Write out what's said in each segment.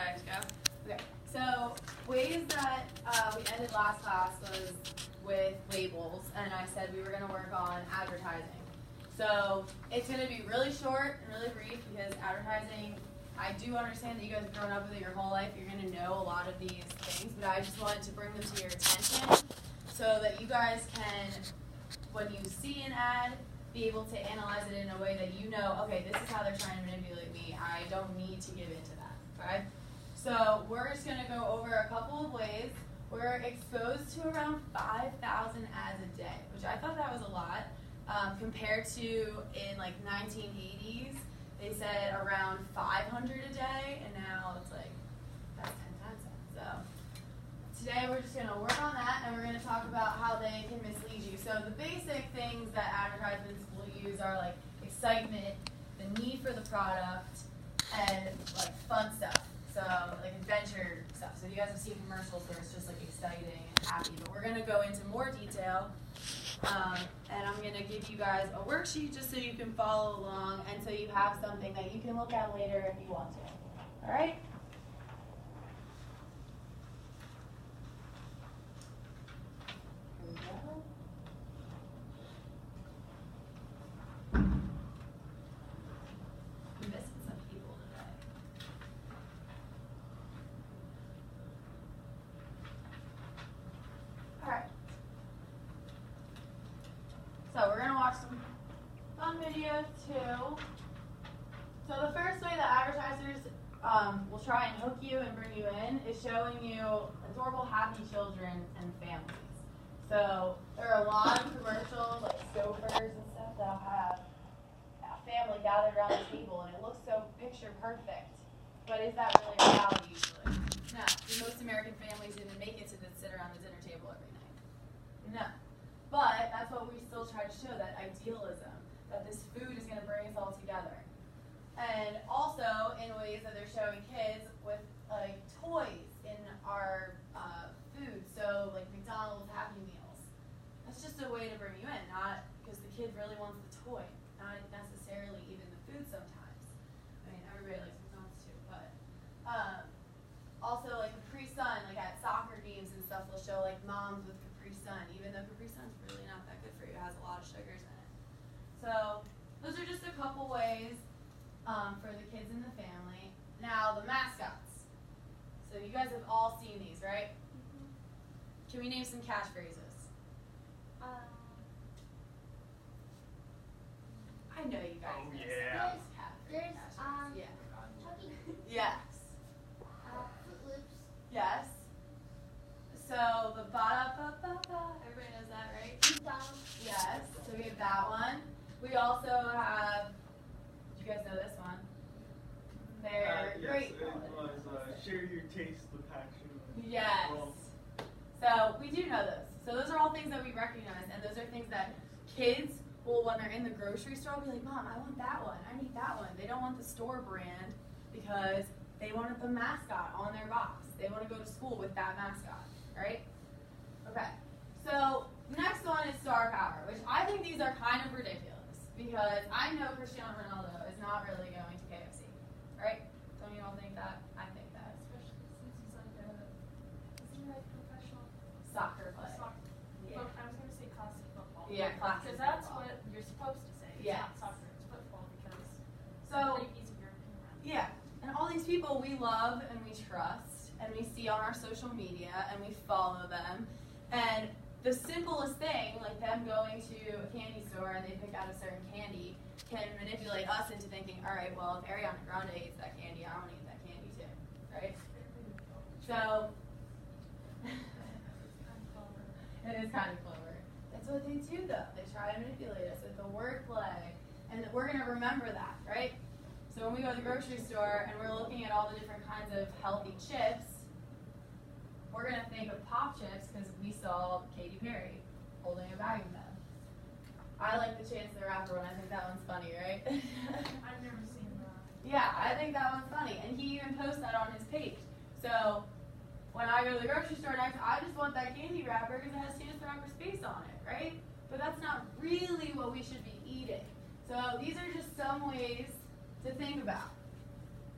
I just go? Okay. So ways that we ended last class was with labels, and I said we were going to work on advertising. So it's going to be really short and really brief because advertising, I do understand that you guys have grown up with it your whole life. You're going to know a lot of these things, but I just wanted to bring them to your attention so that you guys can, when you see an ad, be able to analyze it in a way that you know, okay, this is how they're trying to manipulate me. I don't need to give into that, okay? So we're just going to go over a couple of ways. We're exposed to around 5,000 ads a day, which I thought that was a lot. Compared to in like 1980s, they said around 500 a day, and now it's like, that's 10 times that. So today we're just going to work on that, and we're going to talk about how they can mislead you. So the basic things that advertisements will use are like excitement, the need for the product, and like fun stuff. So like adventure stuff. So you guys have seen commercials where it's just like exciting and happy, but we're going to go into more detail. And I'm going to give you guys a worksheet just so you can follow along and so you have something that you can look at later if you want to. All right? Here we go. I'm missing some people today. All right. So we're going to watch some fun videos too. So the first way that advertisers will try and hook you and bring you in is showing you adorable, happy children and families. So there are a lot of commercials like Stouffer's and stuff that'll have a family gathered around the table and it looks so picture perfect. But is that really reality usually? No. Most American families didn't make it to sit around the dinner table every night. No. But that's what we still try to show, that idealism, that this food is going to bring us all together. And also in ways that they're showing kids with like toys in our food, so like McDonald's Happy Meals. That's just a way to bring you in, not because the kid really wants the toy, not necessarily even the food sometimes. I mean, everybody likes McDonald's too, but also like Capri Sun, like at soccer games and stuff, they'll show like moms with Capri Sun, even though Capri Sun's really not that good for you. It has a lot of sugars in it. So those are just a couple ways for the kids in the family. Now the mascots. So you guys have all seen these, right? Mm-hmm. Can we name some catchphrases? I know you guys know yeah. There's yeah. Chucky. Yes. Fruit Loops. Yes. So the ba-da-ba-ba-ba, everybody knows that, right? McDonald's. Yes. So we have that one. We also have, did you guys know this one? They're Yes, great. it was share your taste with passion. Yes. Well, So we do know those. So those are all things that we recognize, and those are things that kids will, when they're in the grocery store, be like, Mom, I want that one. I need that one. They don't want the store brand because they wanted the mascot on their box. They want to go to school with that mascot, right? Okay. So next one is star power, which I think these are kind of ridiculous because I know Cristiano Ronaldo is not really going to KFC, right? Don't you all think that? I think that. Especially since he's like isn't he like professional Soccer play. soccer? Yeah. I was gonna say classic football. Yeah, classic Because that's football. what you're supposed to say. It's Yes. not soccer, it's football because So, it's pretty easy European around. yeah, and all these people we love and we trust and we see on our social media and we follow them. And the simplest thing, like them going to a candy store and they pick out a certain candy, can manipulate us into thinking, all right, well, if Ariana Grande eats that candy, I want to eat that candy too, right? So, it is kind of clever. That's what they do, though. They try to manipulate us with the wordplay, and we're going to remember that, right? So when we go to the grocery store and we're looking at all the different kinds of healthy chips, we're going to think of Pop Chips because we saw Katy Perry holding a bag of them. I like the Chance the Rapper one. I think that one's funny, right? I've never seen that. Yeah, I think that one's funny. And he even posts that on his page. So when I go to the grocery store next, I just want that candy wrapper because it has Chance the Rapper's face on it, right? But that's not really what we should be eating. So these are just some ways to think about.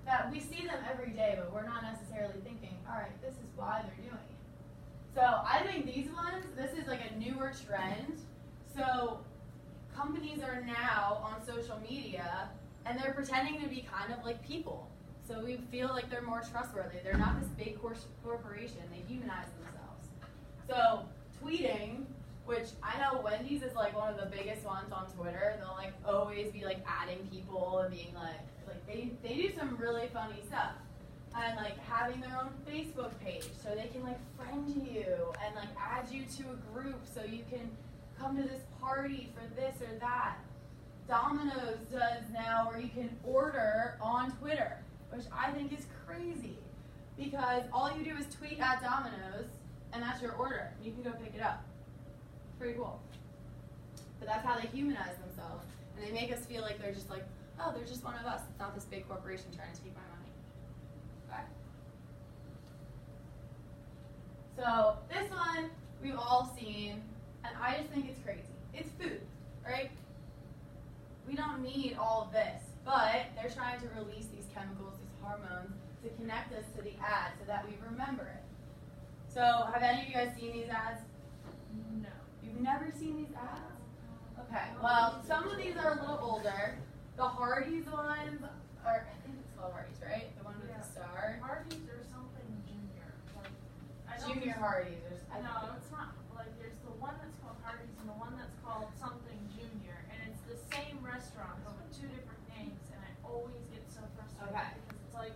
that we see them every day, but we're not necessarily thinking, all right, this is why they're doing it. So I think these ones, this is like a newer trend. So companies are now on social media and they're pretending to be kind of like people. So we feel like they're more trustworthy. They're not this big corporation. They humanize themselves. So tweeting, which I know Wendy's is like one of the biggest ones on Twitter. They'll like always be like adding people and being like they do some really funny stuff. And like having their own Facebook page so they can like friend you and like add you to a group so you can come to this party for this or that. Domino's does now where you can order on Twitter, which I think is crazy because all you do is tweet at Domino's and that's your order. You can go pick it up. It's pretty cool. But that's how they humanize themselves and they make us feel like they're just like, oh, they're just one of us. It's not this big corporation trying to take my money. Okay. So this one we've all seen, and I just think it's crazy. It's food, right? We don't need all of this, but they're trying to release these chemicals, these hormones, to connect us to the ad so that we remember it. So have any of you guys seen these ads? No. You've never seen these ads? Okay, well, some of these are a little older. The Hardee's ones are, I think it's called Hardee's, right? The one with the star. Hardee's or something junior. Like, I don't Junior Hardee's. No, it's not. Like, there's the one that's called Hardee's and the one that's called something junior. And it's the same restaurant, but with two different names. And I always get so frustrated Okay. because it's like,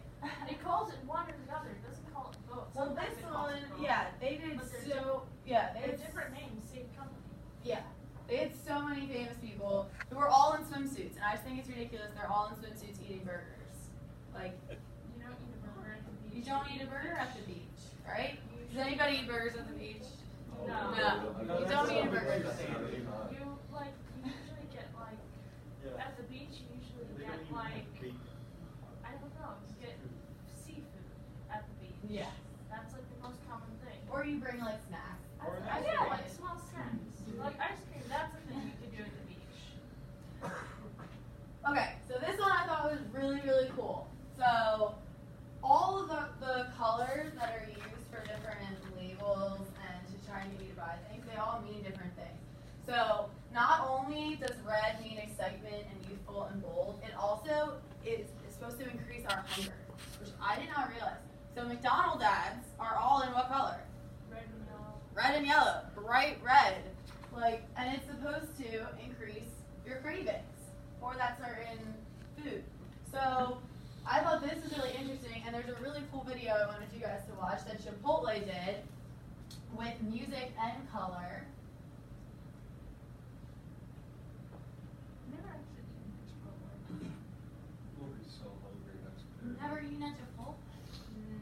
it calls it one or the other. It doesn't call it both. Well, Sometimes this it calls one, it both. yeah, they did But they're so, yeah, they They're had different names, same company. Yeah, they had so many famous people who were all in swimsuits, and I just think it's ridiculous. They're all in swimsuits eating burgers. Like, You don't eat a burger at the beach. you don't eat a burger at the beach, right? Does anybody eat burgers at the beach? No. You don't eat a burger at the beach. You usually get like at the beach. You usually get like I don't know. You get seafood at the beach. Yeah. That's like the most common thing. Or you bring like snacks. Or an That's ice Yeah, what like small snacks. Like ice cream. That's a thing you could do at the beach. Okay, so this one I thought was really, really cool. So all of the colors that are used for different labels and to try and get you to buy things, they all mean different things. So not only does red mean excitement and youthful and bold, it also is supposed to increase our hunger, which I did not realize. So McDonald's ads are all in what color? Red and yellow. Red and yellow, bright red. Like, and it's supposed to increase your cravings for that certain food. So I thought this was really interesting, and there's a really cool video I wanted you guys to watch that Chipotle did with music and color. Never actually eaten Chipotle. We'll be so hungry next minute. Never eaten at Chipotle?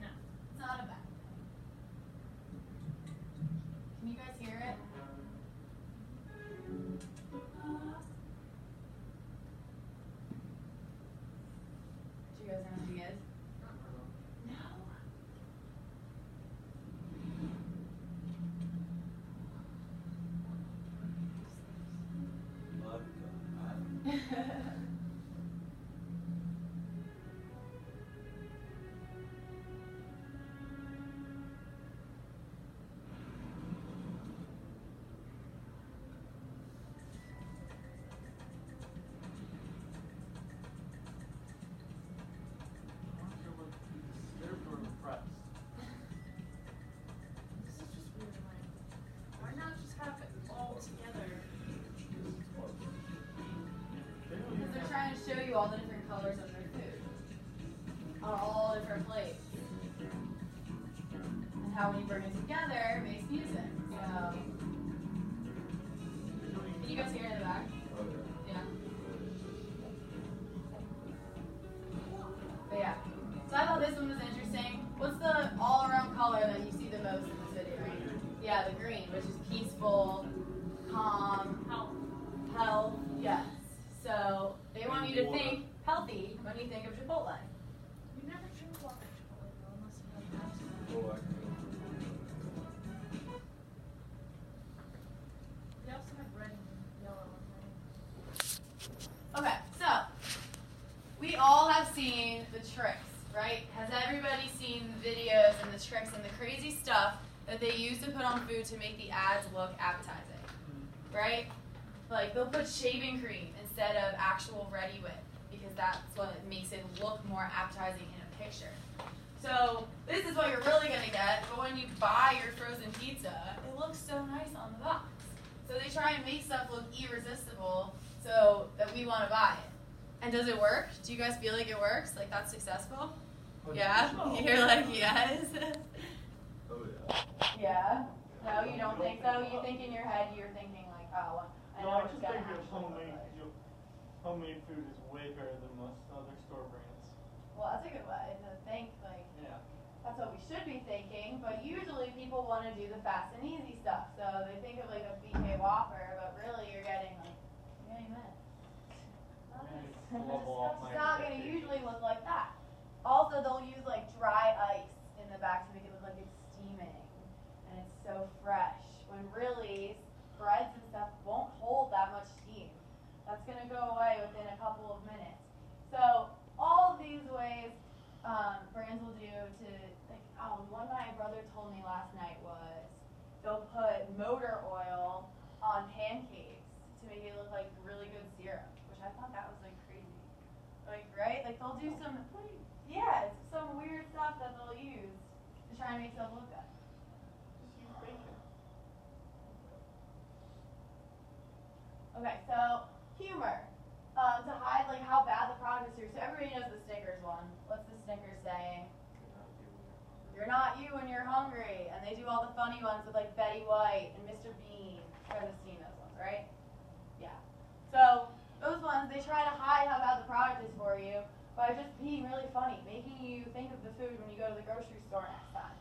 No. It's not a bad thing. Can you guys hear it? Do you guys know who he is? No. They're impressed. This is just weird. Like, why not just have it all together? Because they're trying to show you all the different colors of their food on all different plates. And how when you bring it together, it makes music. So, can you guys hear it in the back? Yeah. But yeah. So I thought this one was interesting. What's the all-around color that you see the most in this video? Yeah, the green, which is peaceful, calm, health, yes. So they want you to think healthy when you think of Chipotle. You never drink water at Chipotle though, unless you have asthma. Oh, I can. They also have red and yellow ones, right? Okay, so we all have seen the tricks the tricks and the crazy stuff that they use to put on food to make the ads look appetizing, right? Like they'll put shaving cream instead of actual Ready Whip because that's what makes it look more appetizing in a picture. So this is what you're really gonna get, but when you buy your frozen pizza, it looks so nice on the box. So they try and make stuff look irresistible so that we want to buy it. And does it work? Do you guys feel like it works? Like that's successful? Yeah? You're like, yes? Oh yeah. Yeah? No, you don't think so? You think in your head you're thinking like, oh, I know No, I it's just gonna think happen. homemade food is way better than most other store brands. Well, that's a good way to think, like, Yeah. that's what we should be thinking, but usually people want to do the fast and easy stuff, so they think of like a BK Whopper, but really you're getting like, minutes. It's not going to usually look like that. Also, they'll use like dry ice in the back to make it look like it's steaming, and it's so fresh, when really breads and stuff won't hold that much steam. That's going to go away within a couple of minutes. So all of these ways brands will do to, like, one my brother told me last night was they'll put motor oil on pancakes to make it look like really good syrup, which I thought that was like crazy. Like, right? Like they'll do some, yeah, it's some weird stuff that they'll use to try and make stuff look good. Just use bacon. Okay, so humor. To hide like how bad the product is here. So everybody knows the Snickers one. What's the Snickers saying? You're not you when you're hungry. And they do all the funny ones with like Betty White and Mr. Bean. You guys have seen those ones, right? Yeah. So those ones, they try to hide how bad the product is for you by just being really funny, making you think of the food when you go to the grocery store next time.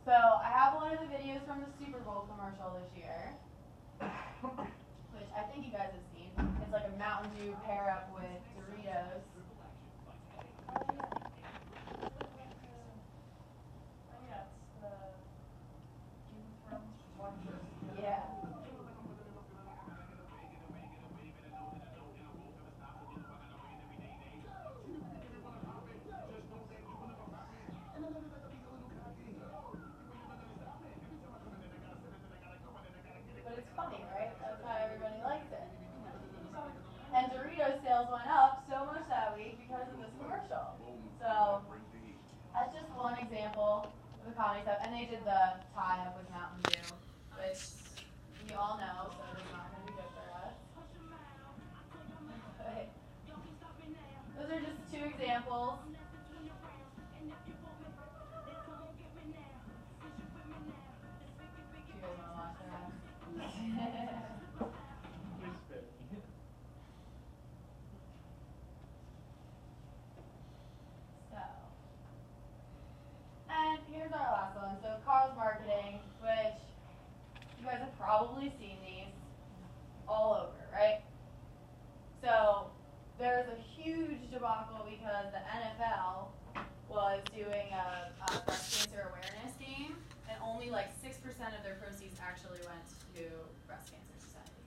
So I have one of the videos from the Super Bowl commercial this year, which I think you guys have seen. It's like a Mountain Dew pair up with Doritos. Oh yeah, it's the Game of Thrones one. Yeah. But it's funny, right? That's why everybody likes it. And Doritos sales went up so much that week because of this commercial. So that's just one example of the comedy stuff. And they did the tie-up with Mountain Dew, which we all know, so it's not going to be good for us. Okay. Those are just two examples. Do you guys want to watch that? Please spare me. So, and here's our last one. So Carl's Marketing, which you guys have probably seen these all over, right? So there's a huge debacle because the NFL was doing a breast cancer awareness game, and only like 6% of their proceeds actually went to Breast Cancer Society.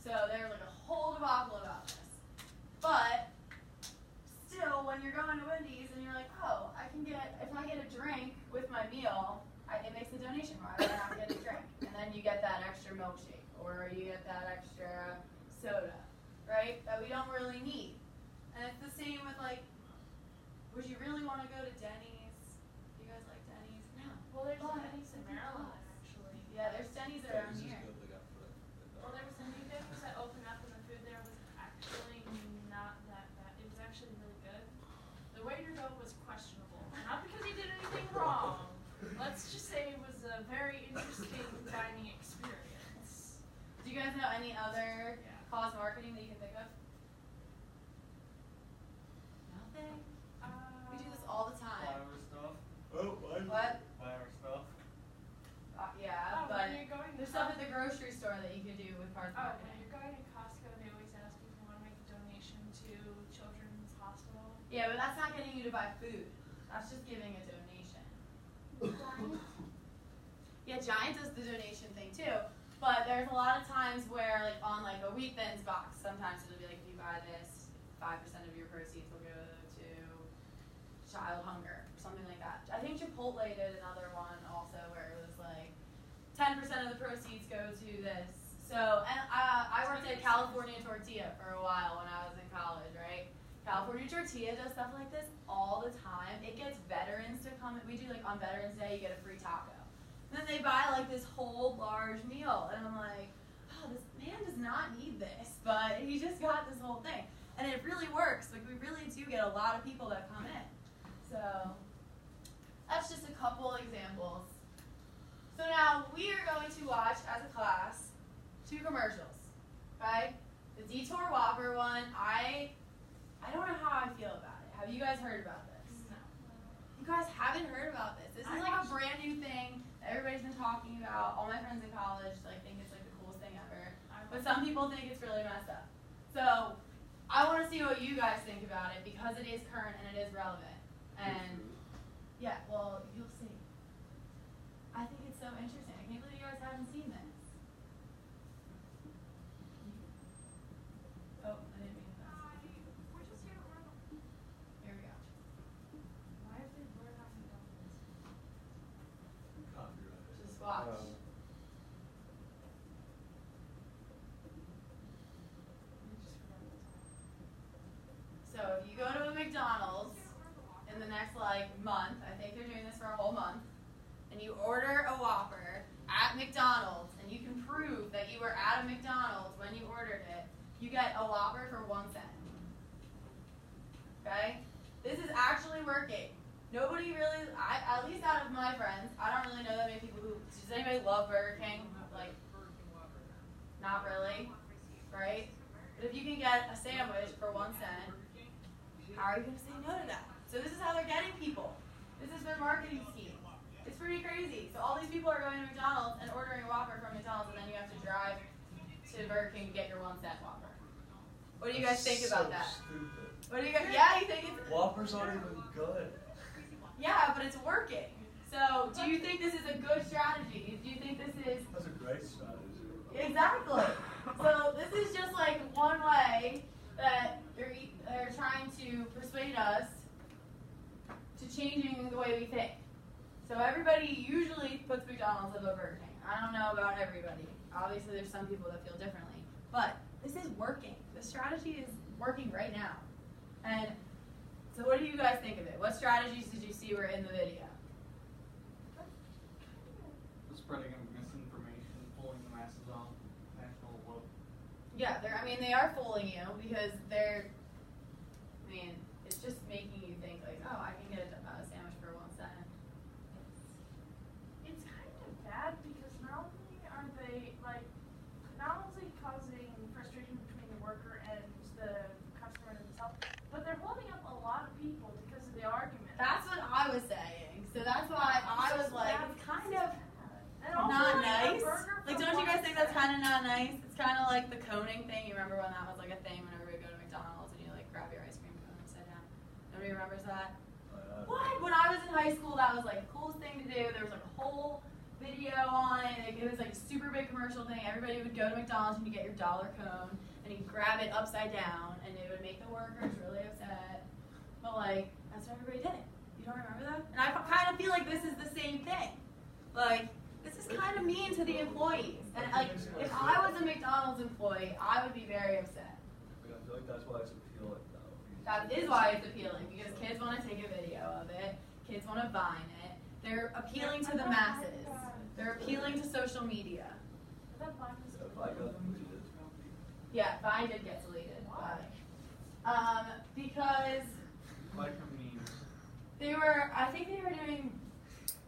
So there was like a whole debacle about this. But still, when you're going to Wendy's and you're like, oh, if I get a drink with my meal, it makes a donation. Why do I not get a drink? And then you get that extra milkshake, or you get that extra soda, right? That we don't really need. And it's the same with like, would you really want to go to Denny's? Do you guys like Denny's? No. Well, there's But Denny's in it's Maryland, close. actually. Yeah, there's Denny's around Denny's is here. good, they got foot. Well, there was some new things that opened up, and the food there was actually not that bad. It was actually really good. The waiter, though, was questionable. Not because he did anything wrong. Let's just say it was a very interesting dining experience. Do you guys know any other Yeah. cause marketing that you can think of? Nothing? We do this all the Buy time. our stuff. Oh, What? Buy our stuff. Yeah, Oh, but when you're going to there's stuff at the grocery store that you could do with cause Oh, when marketing. you're going to Costco, they always ask if you want to make a donation to Children's Hospital. Yeah, but that's not getting you to buy food. That's just giving a donation. Yeah, Giant does the donation thing too. But there's a lot of times where, like on like a Wheat Thins box, sometimes it'll be like, if you buy this, 5% of your proceeds will go to child hunger or something like that. I think Chipotle Chipotle did another one also where it was like 10% of the proceeds go to this. So, and I worked at California Tortilla for a while when I was in college, right? California Tortilla does stuff like this all the time. It gets veterans to come. We do like on Veterans Day, you get a free taco. And then they buy like this whole large meal, and I'm like, oh, this man does not need this, but he just got this whole thing. And it really works. Like we really do get a lot of people that come in. So that's just a couple examples. So now we are going to watch as a class 2 commercials. Okay? The Detour Whopper one, I don't know how I feel about it. Have you guys heard about this? No. You guys haven't heard about this. This is like a brand new thing that everybody's been talking about. All my friends in college like think it's like the coolest thing ever. But some people think it's really messed up. So I want to see what you guys think about it because it is current and it is relevant. And yeah, well, you'll see. I think it's so interesting. I can't believe you guys haven't seen this. Oh, I didn't mean that. We're just here to learn. Here we go. Why have they blurred out the numbers? Copyright. Just watch. So if you go to a McDonald's in the next like month, I think they're doing this for a whole month, and you order a Whopper at McDonald's, and you can prove that you were at a McDonald's when you ordered it, you get a Whopper for 1 cent. Okay? This is actually working. Nobody really, at least out of my friends, I don't really know that many people who, does anybody love Burger King? Like, not really, right? But if you can get a sandwich for 1 cent, how are you going to say no to that? So this is how they're getting people. This is their marketing scheme. It's pretty crazy. So all these people are going to McDonald's and ordering a Whopper from McDonald's, and then you have to drive to Burger King to get your 1 cent Whopper. What do you guys think about that? Stupid. What do you guys? Yeah, you think it's? Whoppers aren't even good. Yeah, but it's working. So do you think this is a good strategy? Do you think this is? That's a great strategy. Exactly. So this is just like one way that they're trying to persuade us to changing the way we think. So everybody usually puts McDonald's above Burger King. I don't know about everybody. Obviously there's some people that feel differently. But this is working. The strategy is working right now. And so what do you guys think of it? What strategies did you see were in the video? The spreading of misinformation, pulling the masses off national web. Yeah, they are fooling you because it's just making you think like, oh, I can get a sandwich for 1 cent. It's kind of bad because not only are they not only causing frustration between the worker and the customer themselves, but they're holding up a lot of people because of the argument. That's what I was saying. So that's why I was like, it's kind of and also, not like, nice. Like, don't you guys think that's kind of not nice? It's kind of like the coning thing. You remember when that was like a thing whenever we go to McDonald's and you like grab your ice cream cone upside down? Nobody remembers that? What? When I was in high school, that was like the coolest thing to do. There was like a whole video on it. Like, it was like a super big commercial thing. Everybody would go to McDonald's and you get your dollar cone and you grab it upside down and it would make the workers really upset. But like, that's what everybody did. You don't remember that? And I kind of feel like this is the same thing. Like, this is kind of mean to the employees. And like, if I was a McDonald's employee, I would be very upset. I feel like that's why it's appealing, though. That is why it's appealing, because kids want to take a video of it. Kids want to Vine it. They're appealing to the masses. They're appealing to social media. If I got deleted. Yeah, Vine did get deleted. But, because Like a meme.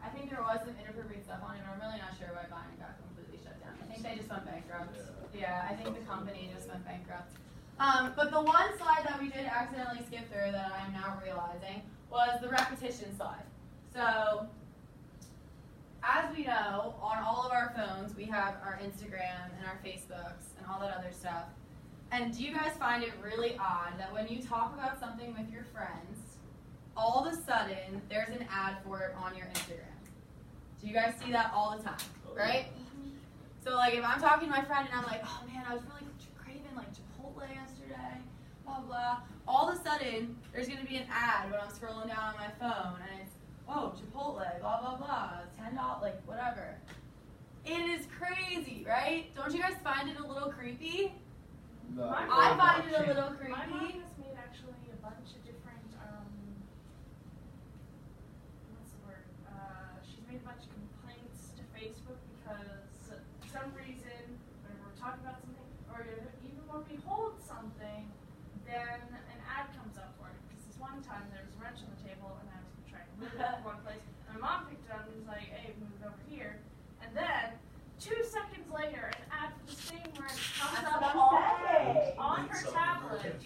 I think there was some inappropriate stuff on it, but I'm really not sure why Vine got completely shut down. I think they just went bankrupt. Yeah, I think the company just went bankrupt. But the one slide that we did accidentally skip through that I'm now realizing was the repetition slide. So, as we know, on all of our phones, we have our Instagram and our Facebooks and all that other stuff. And do you guys find it really odd that when you talk about something with your friends, all of a sudden, there's an ad for it on your Instagram? Do you guys see that all the time, right? So like if I'm talking to my friend and I'm like, oh man, I was really craving like Chipotle yesterday, blah, blah. All of a sudden, there's going to be an ad when I'm scrolling down on my phone and it's, oh, Chipotle, blah, crazy, right? Don't you guys find it a little creepy? No. I find it a little creepy. My mom has made actually a bunch of different, what's the word? She's made a bunch of complaints to Facebook because for some reason, when we're talking about something, or even when we hold something, then an ad comes up for it. Because this one time there was a wrench on the table and I was trying to move it to one place, and my mom picked it up and was like, hey, move it over here. And then 2 seconds later, an ad for the same wrench comes That's up what I'm saying. on her tablet, and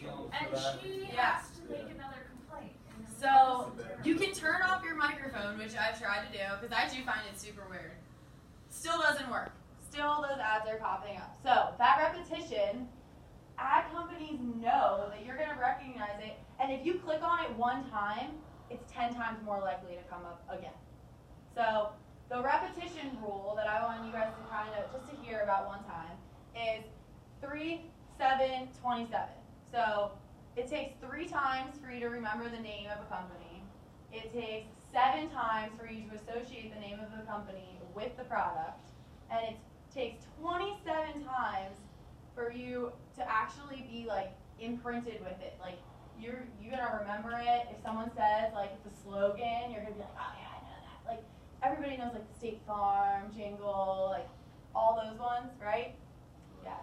she Yeah. has to make another complaint. And So you can turn off your microphone, which I've tried to do, because I do find it super weird. Still doesn't work. Still those ads are popping up. So that repetition, ad companies know that you're going to recognize it, and if you click on it one time, it's 10 times more likely to come up again. So the repetition rule that I want you guys to kind of just to hear about one time is 3, 7, 27. So it takes 3 times for you to remember the name of a company. It takes 7 times for you to associate the name of the company with the product. And it takes 27 times for you to actually be like imprinted with it. Like you're gonna remember it. If someone says like it's a slogan, you're gonna be like, oh yeah, I know that. Like everybody knows like the State Farm jingle, like all those ones, right? Yes.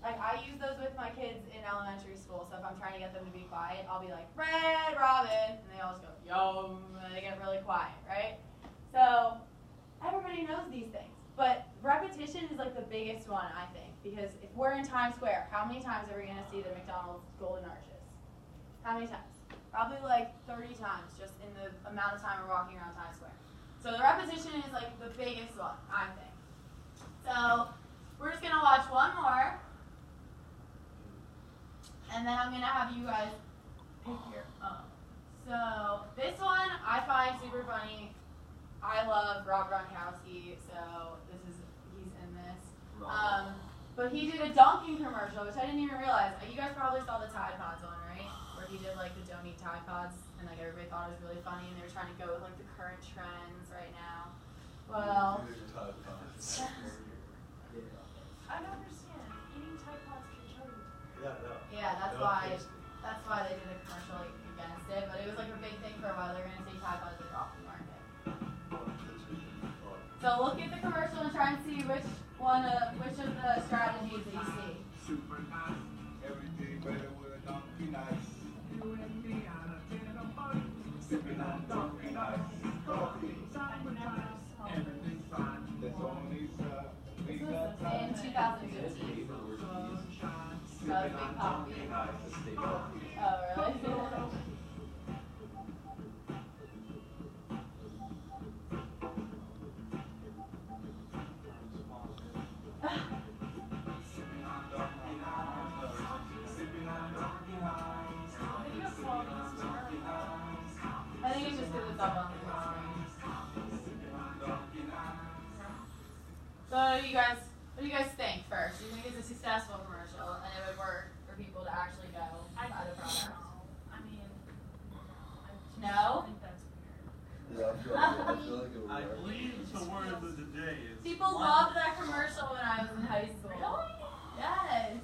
Like I use those with my kids in elementary school. So if I'm trying to get them to be quiet, I'll be like, Red Robin, and they all just go, yum, and they get really quiet, right? So everybody knows these things. But repetition is like the biggest one, I think, because if we're in Times Square, how many times are we going to see the McDonald's Golden Arches? How many times? Probably like 30 times just in the amount of time we're walking around Times Square. So the repetition is like the biggest one, I think. So we're just going to watch one more. And then I'm going to have you guys pick your own. So this one I find super funny. I love Rob Gronkowski, so he's in this. But he did a Dunkin' commercial, which I didn't even realize. You guys probably saw the Tide Pods one, right? Where he did like the don't eat Tide Pods, and like everybody thought it was really funny, and they were trying to go with like the current trends right now. Well, I don't understand. Eating Tide Pods can kill you. yeah, that's why they did a commercial like, against it. But it was like a big thing for a while. They're gonna say Tide Pods are off the market. So look at the commercial and try and see which of the strategies that you see. Super nice. Everything better with a Dunkin' Nice. You and me on a dinner party. Sipping on Dunkin' Nice. Coffee. Summertime. Everything's fine. There's only This was in 2015. That was Big Coffee. Oh, really? I think it's just because it's up on the screen. So what do you guys think first? Do you think it's a successful commercial and it would work for people to actually go buy the product? I mean, No? I think that's weird. Yeah, I feel like it would I work. believe the word of the day is People loved that commercial when I was in high school. Really? Yes.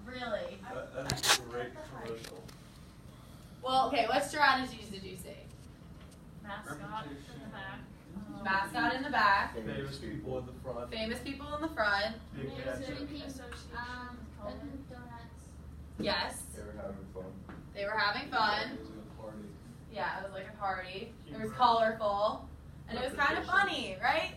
Really. That's a great commercial. Well, okay, what strategies did you see? Mascot in the back. Mascot in the back, Famous people in the front. famous people in the front. Big Music ketchup. association with color. Dunkin' Donuts. Yes, They were having fun. they were having fun. It was a party. Yeah, it was like a party. It was colorful, and it was kind of funny, right?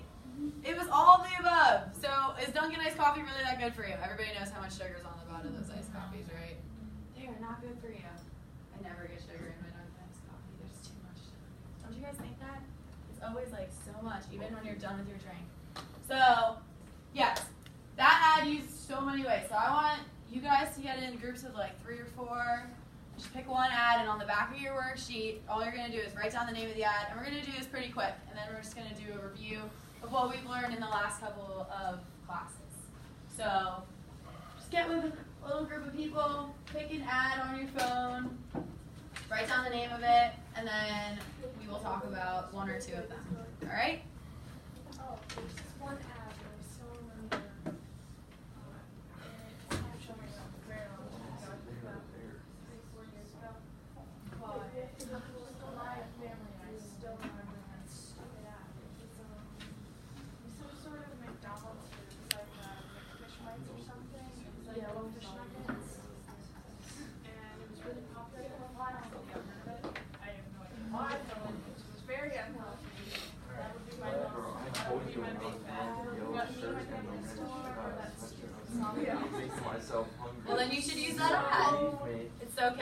It was all of the above. So is Dunkin' iced coffee really that good for you? Everybody knows how much sugar is on the bottom of those iced coffees, right? They are not good for you. I never get sugar in my Dunkin' iced coffee. There's too much sugar. Don't you guys think that? It's always like so much, even when you're done with your drink. So, yes, that ad used so many ways. So I want you guys to get in groups of like 3 or 4. Just pick one ad, and on the back of your worksheet, all you're going to do is write down the name of the ad, and we're going to do this pretty quick, and then we're just going to do a review of what we've learned in the last couple of classes. So just get with a little group of people, pick an ad on your phone, write down the name of it, and then we will talk about 1 or 2 of them. All right? Oh, there's this one ad that I so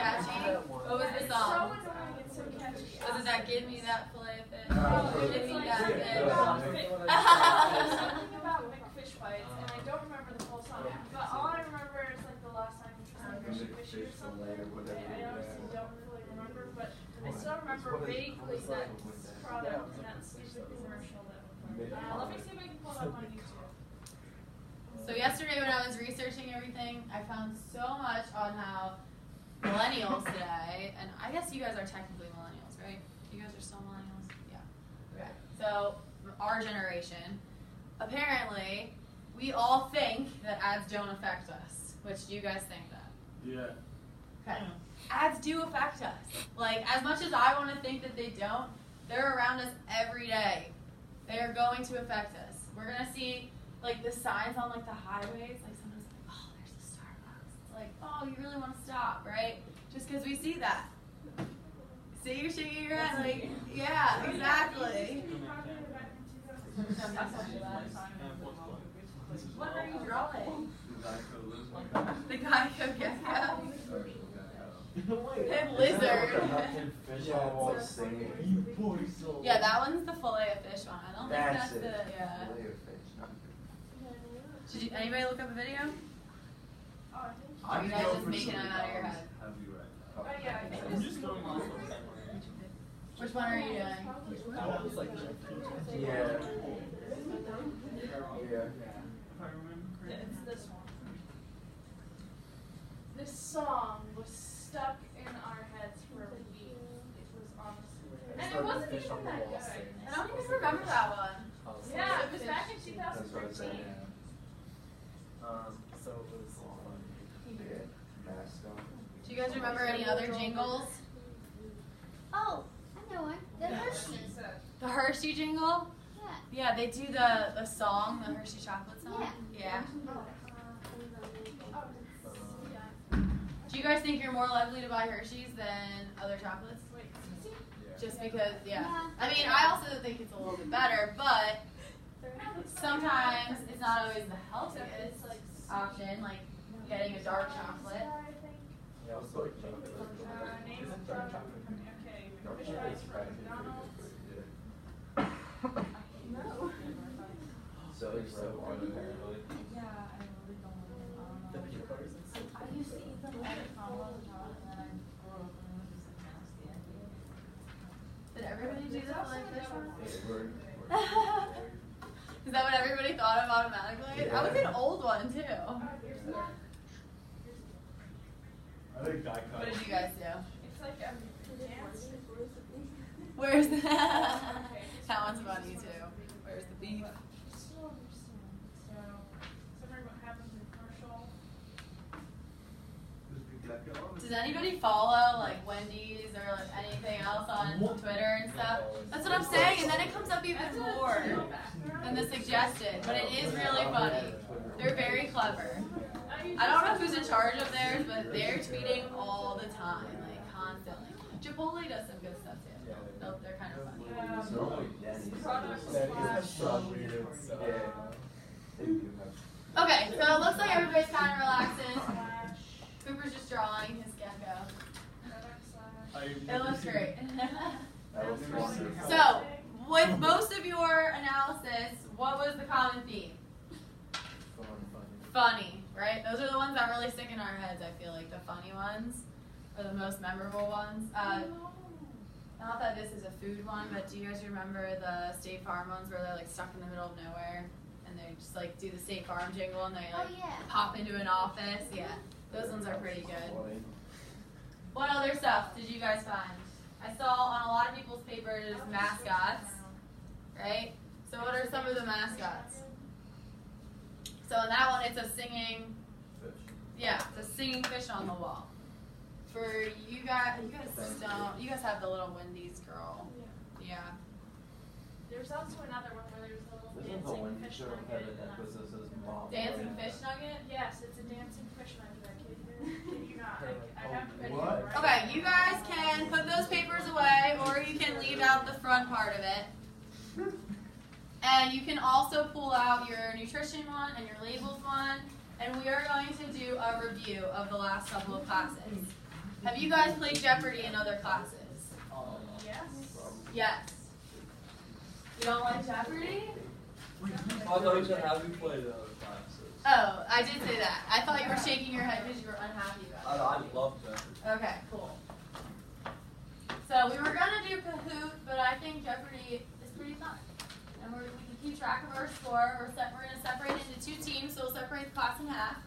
catchy? What was the It's so song? annoying. It's so catchy. Was it that "Give Me That Filet of Fish"? It's Give me like that something fish. about big fish fights, and I don't remember the whole song. But all I remember is like the last time which was like Fishy Fishy or something. I honestly don't really remember, but I still remember vaguely that product and that stupid commercial that. Let me see if I can pull it up on YouTube. So yesterday when I was researching everything, I found so much on how millennials today, and I guess you guys are technically millennials, right? You guys are still millennials? Yeah. Okay. So our generation, apparently, we all think that ads don't affect us. Which do you guys think that? Yeah. Okay. Ads do affect us. Like, as much as I want to think that they don't, they're around us every day. They are going to affect us. We're going to see, like, the signs on, like, the highways. Like, someone's like, oh, there's a Starbucks. It's like, oh, you really want to stop, right? Just because we see that. See, you're shaking your head. Like, yeah, exactly. What are you drawing? The Geico gecko. The lizard. Yeah, that one's the fillet of fish one. I don't think that's the, yeah. Did anybody look up a video? Or you guys just making them out of your head? Oh yeah, I think I'm just going off of that. Which one are you doing? That was like Yeah. if I remember correctly. it's this one. This song was stuck in our heads for a week. It was honestly, and it wasn't even that good. I don't even remember that one. Yeah, it was back in That's what I'm 2013. saying. So it was Do you guys remember any other jingles? Oh, I know one. The Hershey's. The Hershey jingle? Yeah. Yeah, they do the song, the Hershey chocolate song. Yeah. Do you guys think you're more likely to buy Hershey's than other chocolates? Wait, Just because, yeah. Yeah. I mean, I also think it's a little bit better, but sometimes it's not always the healthiest option, like getting a dark chocolate. Yeah, it was like name of product. Okay, fish fries from McDonald's. No. So it's so hard apparently. Yeah, I really don't know. the peanut butters and stuff. I used to eat them all the time, and then I grew up and it was just like nasty. Did everybody do the fillet fish one? Is that what everybody thought of automatically? That was an old one too. I think Geico. What did you guys do? It's like a dance. Where's the that one's funny too. Where's the beef? Still understand. So, something what happens in commercial. Does anybody follow like Wendy's or like anything else on Twitter and stuff? That's what I'm saying, and then it comes up even more than the suggested. But it is really funny. They're very clever. I don't know who's in charge of theirs, but they're tweeting all the time, like constantly. Chipotle does some good stuff too. They're kind of funny. It's normally Denny's. Product slash. Okay, so it looks like everybody's kind of relaxing. Cooper's just drawing his gecko. It looks great. So, with most of your analysis, what was the common theme? Funny, right? Those are the ones that really stick in our heads, I feel like. The funny ones are the most memorable ones. Not that this is a food one, but do you guys remember the State Farm ones where they're like stuck in the middle of nowhere and they just like do the State Farm jingle and they like pop into an office? Yeah, those ones are pretty good. What other stuff did you guys find? I saw on a lot of people's papers mascots, right? So what are some of the mascots? So in that one, it's a singing, yeah, it's a singing fish on the wall. For you guys don't, you guys have the little Wendy's girl. Yeah. There's also another one where there's a little Isn't the dancing Wendy fish show nugget. had an emphasis as mom? Dancing fish nugget? Yes, it's a dancing fish nugget. I kid you not. I have the video What? right Okay, you guys can put those papers away, or you can leave out the front part of it. And you can also pull out your nutrition one and your labels one, and we are going to do a review of the last couple of classes. Have you guys played Jeopardy in other classes? Yes. Yes. You don't like Jeopardy? I thought you said have you played other classes. Oh, I did say that. I thought you were shaking your head because you were unhappy about it. I love Jeopardy. Okay, cool. So we were gonna do Kahoot, but I think Jeopardy is pretty fun. And we can keep track of our score. We're gonna separate into 2 teams, so we'll separate the class in half.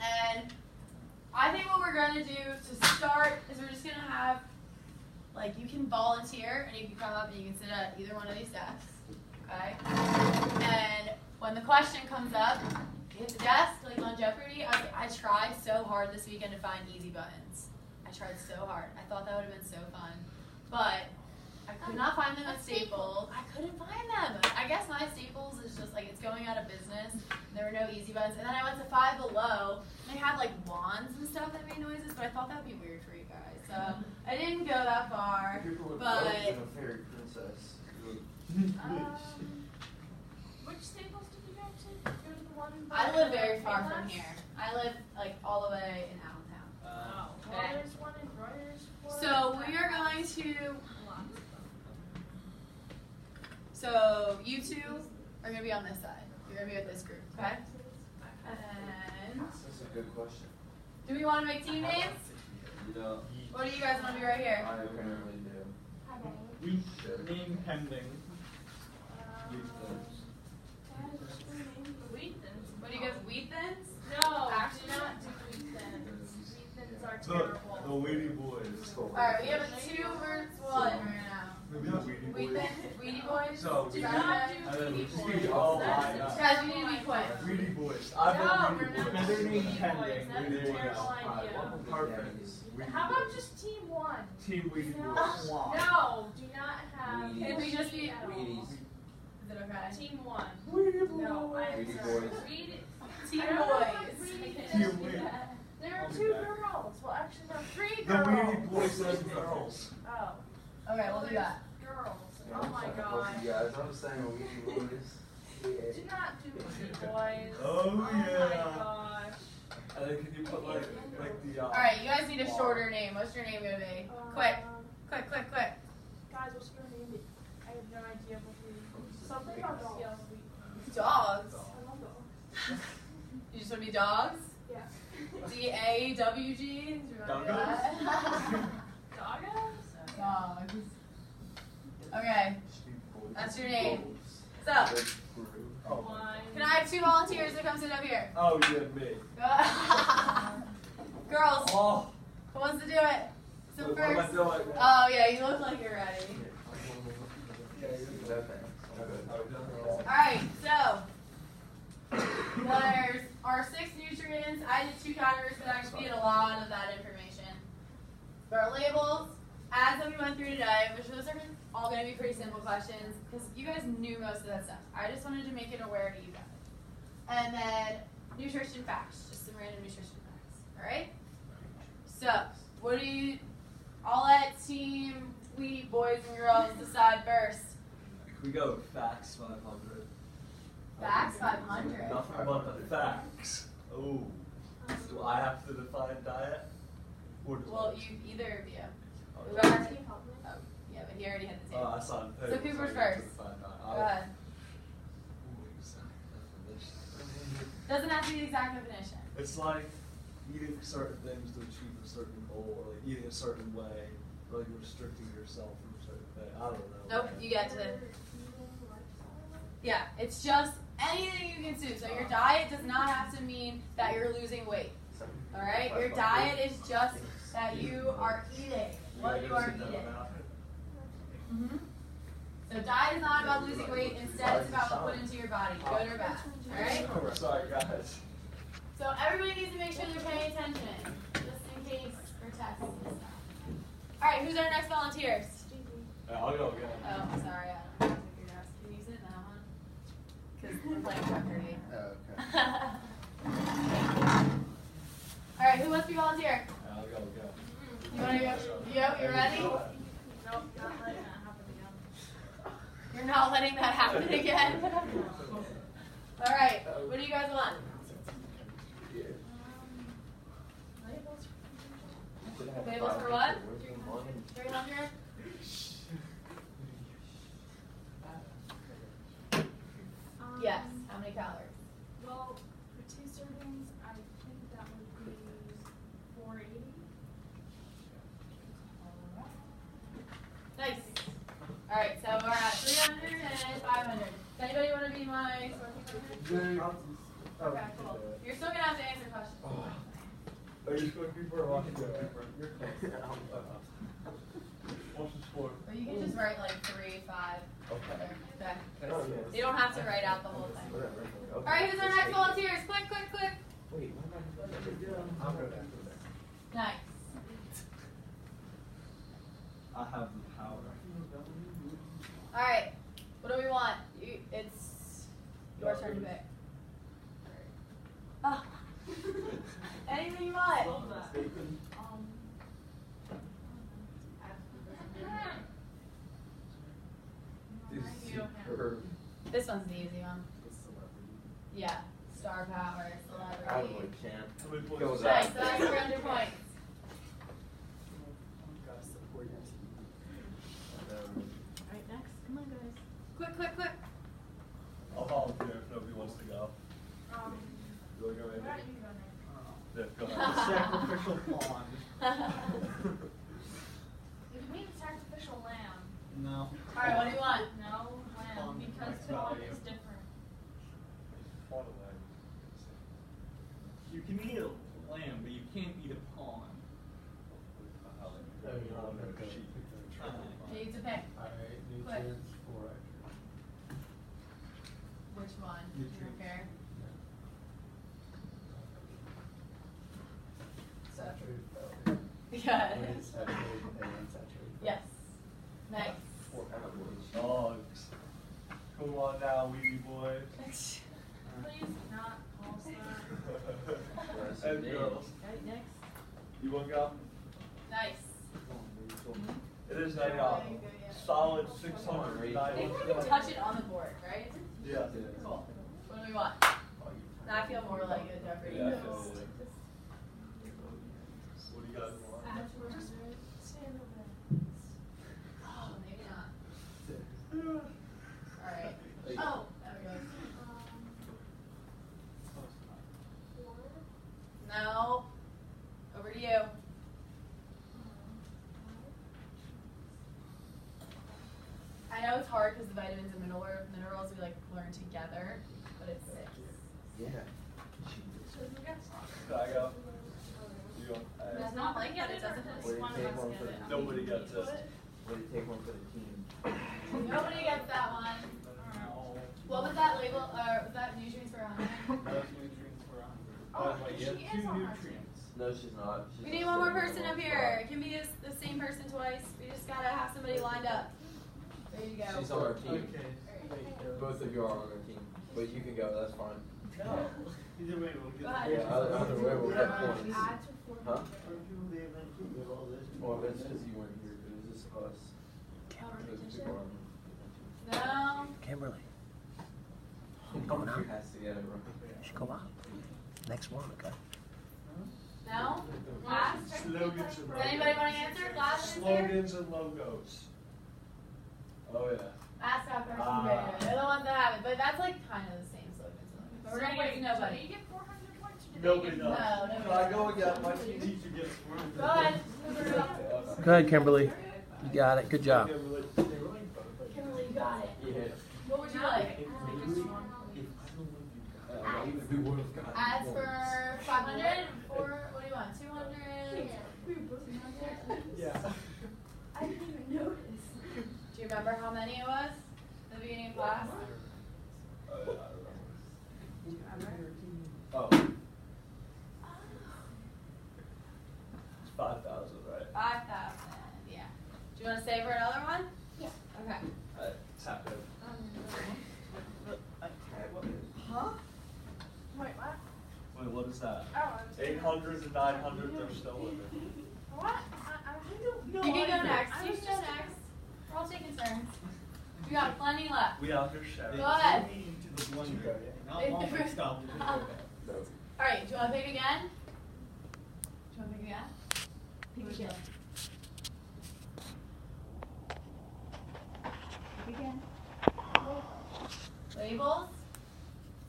And I think what we're gonna do to start is we're just gonna have, like, you can volunteer and you can come up and you can sit at either one of these desks. Okay? And when the question comes up, you hit the desk, like on Jeopardy. I tried so hard this weekend to find easy buttons. I tried so hard. I thought that would have been so fun. But I could not find them at Staples. I couldn't find them. I guess my Staples is just like, it's going out of business. There were no easy buttons. And then I went to Five Below. And they had like wands and stuff that made noises, but I thought that would be weird for you guys. So I didn't go that far. People would But love being a fairy princess. Which Staples did you go to? Go to the one by I live the very far from Payless? here. I live like all the way in Allentown. Oh, Okay. well, there's one in Royersford. So we are going to. Lots. So you 2 are gonna be on this side. You're gonna be with this group, okay? And That's a good question. do we want to make team names? Yeah. Or do you guys want to be right here? I apparently do. We name pending. Wheatons. What do you guys, wheat thins? No, Actually, do not do Wheatons. Wheatons are The terrible. Weedy Boys. Alright, we have a 2 versus 1 right now. Maybe the Weedy Wheat Boys. thins, Weedy boys? So, Is we that Do not okay? do And then we Weedy just boys. do all That's lined up. a Guys, we terrible need to be idea. quick. Weedy Boys. No, I vote we're Weedy not Boys. doing Pending, Weedy pending. boys. That's a Weedy boys. terrible Alright, idea. welcome to Perfect. Denny's. Weedy How about Boys. just team 1? Team Weedy No, Boys. no, do not have. Wheaties. Can we just be- at all. Wheaties. Is it okay? Team 1. Weedy No, I am Weedy sorry. boys. Weed. Team I don't know boys. what Weedy is. Team Weedy. There are I'll be 2 back. girls. Well, actually, there are 3 The girls. Weedy Boys and girls. Oh. Okay, we'll do that. Girls. Yeah, Oh my fuck god. you guys. I'm saying Weedy Boys. Do not do Weedy boys. Oh, my yeah. gosh. And then can you put like the Alright, you guys need a shorter name. What's your name gonna be? Quick, quick, quick, quick. Guys, what's your name? I have no idea what we. Something about dogs. Dogs. I love dogs. You just want to be dogs? Yeah. DAWG? Do you want to do that? Doggos? Dogs. Okay, that's your name. So, Oh. One. can I have 2 volunteers to come sit up here? Oh yeah, me. Girls, Oh. who wants to do it? So What am I first. doing? Oh yeah, you look like you're ready. Alright, so there's our 6 nutrients. I did 2 categories, but I explained a lot of that information. There are labels, as that we went through today, which those are all going to be pretty simple questions because you guys knew most of that stuff. I just wanted to make it aware to you guys. And then nutrition facts, just some random nutrition facts. Alright? So, what do you, I'll let team we boys and girls decide first. We go facts 500. Facts 500. Nothing but the facts. Oh. Do I have to define diet? Or does Well, I- you either of you. Oh, Whoever- Oh, yeah, but he already had the Oh, table. I saw the So table, Cooper's I get to first. define diet. Go ahead. Definition. Doesn't have to be the exact definition. It's like eating certain things to achieve a certain goal, or like eating a certain way, or like restricting yourself from a certain thing. I don't know. Nope, you get to. Yeah, it's just anything you consume. So your diet does not have to mean that you're losing weight. All right, your diet is just that you are eating what you are eating. Mm-hmm. So diet is not about losing weight. Instead, it's about what put into your body, good or bad. All right. Oh, sorry, guys. So everybody needs to make sure they're paying attention, just in case for tests and stuff. All right, who's our next volunteers? Yeah, I'll go again. Oh, I'm sorry, I don't know if you're asking. Can you sit in that one? Because we're playing Jeopardy. All right, who wants to be volunteer? Yeah, I'll go again. You want to go? You ready? Nope, not letting that happen again. You're not letting that happen again. All right, what do you guys want? Labels. Labels for what? 300? Yes. How many calories? Well, for 2 servings, I think that would be 480. Nice. All right, so we're at 300 and 500. Does anybody want to be my source? Okay, cool. You're still gonna have to answer questions. Are you scorekeeper or walking scorekeeper? You're close. What's the score? Or you can just write like 3, 5. Okay. Okay. You don't have to write out the whole thing. All right, who's our next volunteers? Quick, quick, quick. Wait, I'm good after that. Nice. I have the power. All right. What do we want? It's your turn to pick. Oh. Anything you want. This one's the easy one. Yeah. Star power, celebrity. I would champ. Go with Nice, that. so that's 300 points. Alright, next. Come on, guys. Quick, quick, quick. I'll volunteer if nobody wants to go. You wanna go, Why Andy? don't you go next? Yeah, go ahead. Sacrificial pawn. It means sacrificial lamb. No. All right, what do you want? No, lamb, Pawn because makes pawn value. is different. You can eat a lamb, but you can't eat a pawn. You need to pick. Alright, Quick. nutrients for Which one? You don't Nutrients. care? saturated fat. Yeah. What is saturated and unsaturated fat? Yes. Nice. Dogs. Come on now, weedy boys. Please not also. And girls. Alright, next. You wanna go? Nice. It is a solid 600. I think we can touch it on the board, right? Yeah. Cool. What do we want? Now I feel more like a Jeopardy. Yeah, I host. feel like- What do you guys want? Just stay in the way. Oh, maybe not. Alright. Oh, there we go. 4. No. Over to you. I know it's hard because the vitamins and minerals we like learn together, but it's 6. Yeah. So who gets Can I go? You don't. It's not like it, it doesn't. What do you take one for the team? Nobody gets it. What do you take one for the team? Nobody gets that one. What was that label? Was that nutrients for 100? Those nutrients for 100. Oh, But she you have is 2 on our nutrients. No, she's not. She's We not need one more sitting person in up one here. spot. It can be the same person twice. We just gotta have somebody lined up. There you go. She's on our team. Okay. Wait, Both of you are on our team. But you can go, that's fine. No. Either way, we'll get Go ahead. Yeah, either way, we'll get points. Add to 4. Huh? Well, that's because you weren't here, but it was just us. Because people are on. No. Kimberly, Going out. Has to get it right. you should come out. Next one, okay? No? Last? Slogans Does anybody want to answer? Last answer? Slogans and logos. Oh yeah. Ask that person. They're the ones that have it, but that's like kind of the same slogans. But we're gonna get to Do nobody. you get 400 points or do they Nobody get does. No, nobody Can I does. go again? My teacher gets one. Go ahead. Go ahead, Kimberly. You got it. Good job. Kimberly, you got it. Yeah. What would you like? We would have got Ads points. for 500? Or what do you want? 200? 200? Yeah. I didn't even notice. Do you remember how many it was at the beginning of class? Oh. It's 5,000, right? 5,000. Yeah. Do you want to save for another one? Yeah. Okay. Tap it. Huh? Wait, what? Wait, what is that? Oh, I was 800 and 900, they're still living. What? I don't know. You can go next. You can go next. We're all taking turns. We got plenty left. We out here sharing. Go ahead. Into the blender. Not all mixed up. Alright, do you want to pick again? Do you want to pick again? Pick again. Pick again. Labels?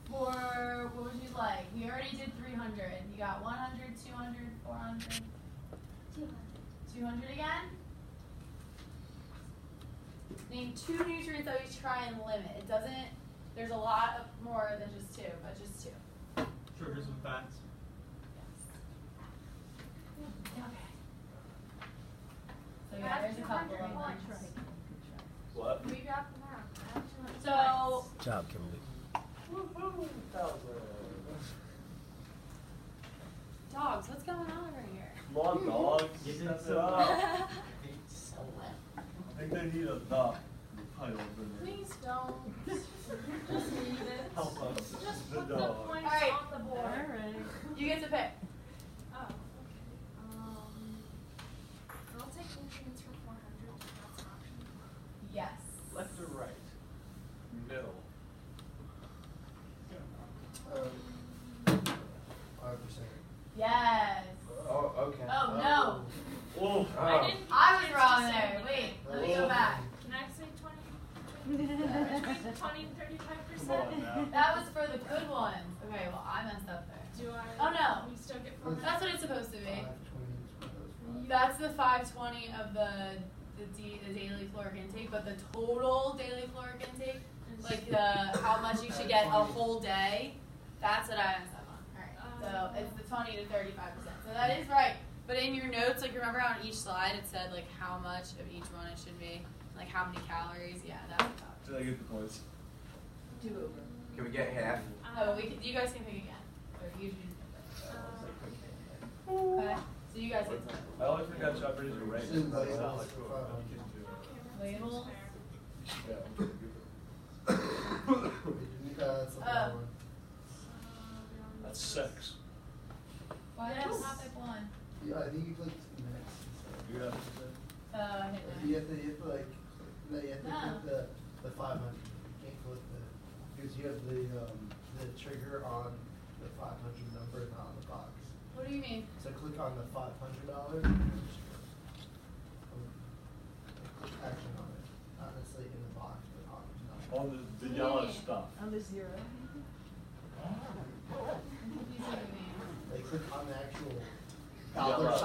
For, what would you like? We already did 300. You got 100, 200, 400, 200 again? Name 2 nutrients that we should try and limit. It doesn't, there's a lot of more than just 2, but just 2. Sugars and fats. Okay. So yeah, there's a couple of them. What? We got the map. I have 200 So, Good job, Kimberly. dogs, what's going on over here? Come on, dogs. Get Step it it up. I think they need a duck title in there. Please don't. Just leave it. Help us. Just The put the dog. points Alright. on the board. You get to pick. Oh, okay. I'll take nutrients for 400. That's an option. Yes. Left or right? Middle. 5%. Yes. Oh, okay. Oh, no. Oh, I didn't. I was wrong there. Wait, let me go back. Can I say 20? Between 20 and 35%? Come on now. That was for the good ones. Okay, well, I messed up there. Do I? Oh, no. We still get 400. That's what it's supposed to be. 520 is That's the 520 of the daily caloric intake, but the total daily caloric intake, like the how much you should get a whole day, that's what I messed up on. Alright, so it's the 20 to 35%. So that is right. But in your notes, like remember on each slide it said like how much of each one it should be, like how many calories. Yeah, that's about Did I get the points? it. 2 over. Can we get half? Oh, but you guys can pick again. Or you should pick. Okay. So you guys get to I always forgot Jeopardy's a race. Soon, buddy. It's not like label. That's That's 6. Why did I not pick one? Yeah, I think you clicked next. You got it. I hit You mine. have to like, no, you have to No. click the 500. You can't click because you have the trigger on the 500 number, not on the box. What do you mean? So click on the $500. Action on it, not necessarily in the box, but on the number. On the yellow stuff. On the 0. I'm confused what you mean. Like click on the actual Yellow. $500.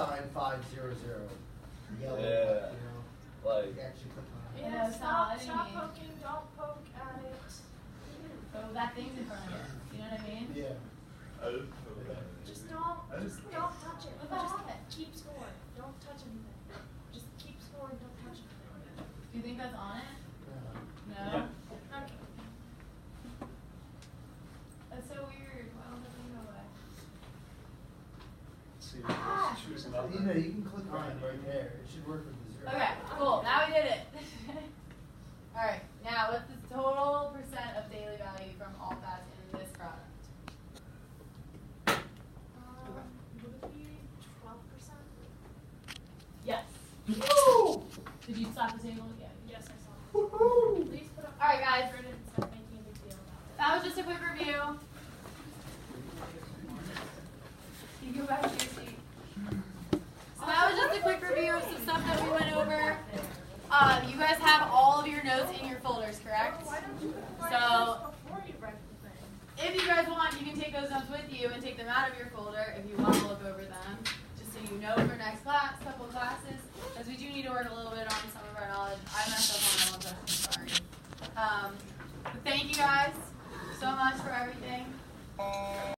Yellow, Yeah. you know. Like, You actually click on it. Yeah, Yeah, it's not stop letting me. poking, don't poke at it. So that thing's in front of it. You know what I mean? Yeah. Just don't touch it. What the Just heck? keep score. Don't touch anything. Just keep score and don't touch anything. Do you think that's on it? No? Yeah. Okay. That's so weird. Why won't that thing go away? see, choose You another. know, you can click on it right there. It should work with the 0. Okay, cool. Now we did it. Alright, now what's the total percent of daily value from all fats in this product? Would it be 12%? Yes. Did you slap the table? Yeah. Yes, I saw. Woohoo! Please put up All right, guys. 500 instead of making a big deal about it. That was just a quick review. You go back to your seat. So that was just a quick review of some stuff that we went over. You guys have all of your notes in your folders, correct? Why don't you write So, this before you write the thing? if you guys want, you can take those notes with you and take them out of your folder if you want to look over them, just so you know for next class, couple of classes, because we do need to work a little bit on some of our knowledge. I messed up on that one question, sorry. But thank you guys so much for everything.